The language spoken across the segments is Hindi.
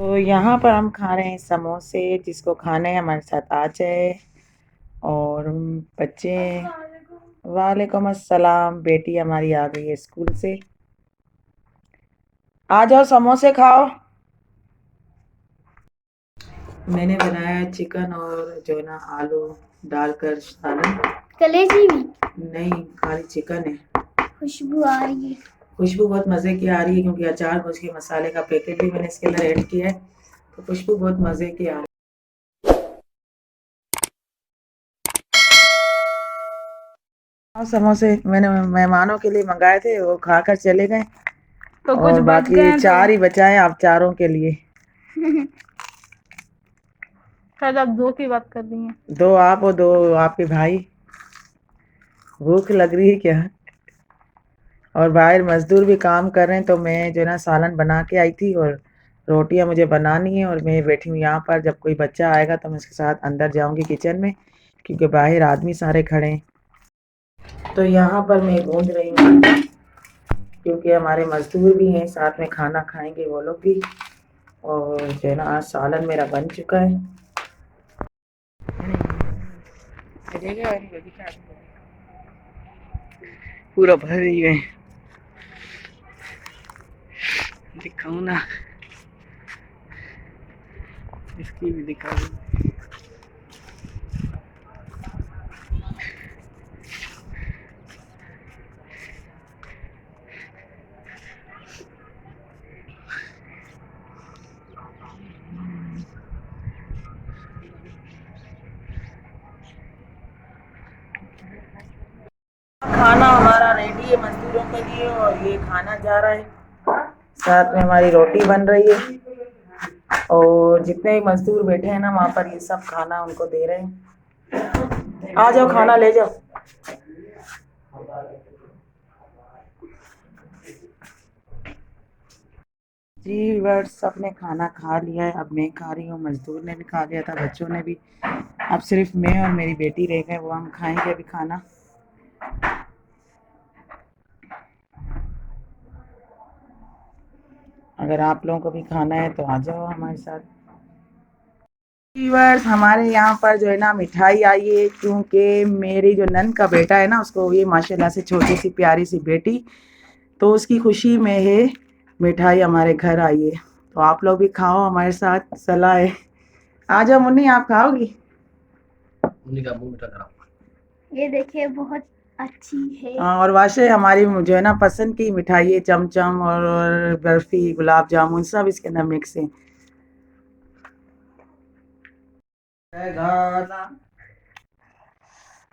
तो यहाँ पर हम खा रहे हैं समोसे, जिसको खाने हैं हमारे साथ आ जाए। और बच्चे, वालेकुम अस्सलाम। बेटी हमारी आ गई है स्कूल से। आ जाओ समोसे खाओ। मैंने बनाया चिकन और जो है ना आलू डालकर सालन। कलेजी भी नहीं, खाली चिकन है। खुशबू आ रही है। खुशबू बहुत मज़े की आ रही है क्योंकि अचार भुज के मसाले का पैकेट भी मैंने इसके अंदर ऐड किया है, तो खुशबू बहुत मज़े की आ रही है। समोसे मैंने मेहमानों के लिए मंगाए थे, वो खाकर चले गए। तो कुछ और बच बाकी गए चार ही बचाए आप चारों के लिए। शायद आप दो की बात कर रही हैं। दो आप और दो आपके भाई। भूख लग रही है क्या? और बाहर मजदूर भी काम कर रहे हैं, तो मैं जो है ना सालन बना के आई थी और रोटियां मुझे बनानी है। और मैं बैठी हूँ यहाँ पर, जब कोई बच्चा आएगा तो मैं उसके साथ अंदर जाऊंगी किचन में, क्योंकि बाहर आदमी सारे खड़े हैं। तो यहाँ पर मैं गूंज रही हूँ, क्योंकि हमारे मजदूर भी हैं साथ में, खाना खाएंगे वो लोग भी। और जो है ना आज सालन मेरा बन चुका है। पूरा भर रही है, दिखाऊं ना, इसकी भी दिखाऊं। खाना हमारा रेडी है मजदूरों के लिए, और ये खाना जा रहा है। साथ में हमारी रोटी बन रही है, और जितने भी मजदूर बैठे हैं ना वहाँ पर, ये सब खाना उनको दे रहे हैं। आ जाओ खाना ले जाओ। जी बस सबने खाना खा लिया है, अब मैं खा रही हूँ, मजदूर ने भी खा लिया था, बच्चों ने भी। अब सिर्फ मैं और मेरी बेटी रह गए, वो हम खाएंगे अभी खाना। अगर आप लोगों को भी खाना है तो आ जाओ हमारे साथ। व्यूअर्स, हमारे यहाँ पर जो है ना मिठाई आई है, क्योंकि मेरी जो नंद का बेटा है ना, उसको ये माशाल्लाह से छोटी सी प्यारी सी बेटी, तो उसकी खुशी में है मिठाई हमारे घर आई है। तो आप लोग भी खाओ हमारे साथ, सलाह है। आ जाओ मुन्नी, आप खाओगी? मुन्नी का मुंह मीठा करा। ये देखिए बहुत अच्छी है। हाँ, और वाशे हमारी जो है ना पसंद की मिठाई है, चमचम और बर्फी, गुलाब जामुन सब इसके अंदर मिक्स है।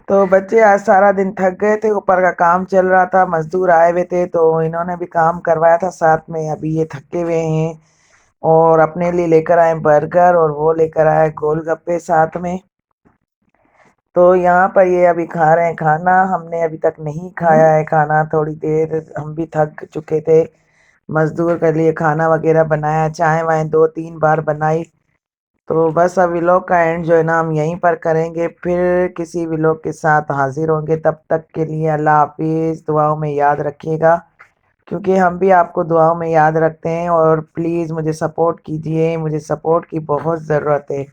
तो बच्चे आज सारा दिन थक गए थे, ऊपर का काम चल रहा था, मजदूर आए हुए थे, तो इन्होंने भी काम करवाया था साथ में। अभी ये थके हुए हैं, और अपने लिए लेकर आए बर्गर, और वो लेकर आए गोलगप्पे साथ में। तो यहाँ पर ये अभी खा रहे हैं खाना। हमने अभी तक नहीं खाया है खाना, थोड़ी देर हम भी थक चुके थे। मजदूर के लिए खाना वगैरह बनाया, चाय वाय 2-3 बार बनाई। तो बस अब व्लॉग का एंड जो है ना हम यहीं पर करेंगे, फिर किसी व्लॉग के साथ हाजिर होंगे। तब तक के लिए अल्लाह हाफिज़, दुआओं में याद रखिएगा, क्योंकि हम भी आपको दुआओं में याद रखते हैं। और प्लीज़ मुझे सपोर्ट कीजिए, मुझे सपोर्ट की बहुत ज़रूरत है।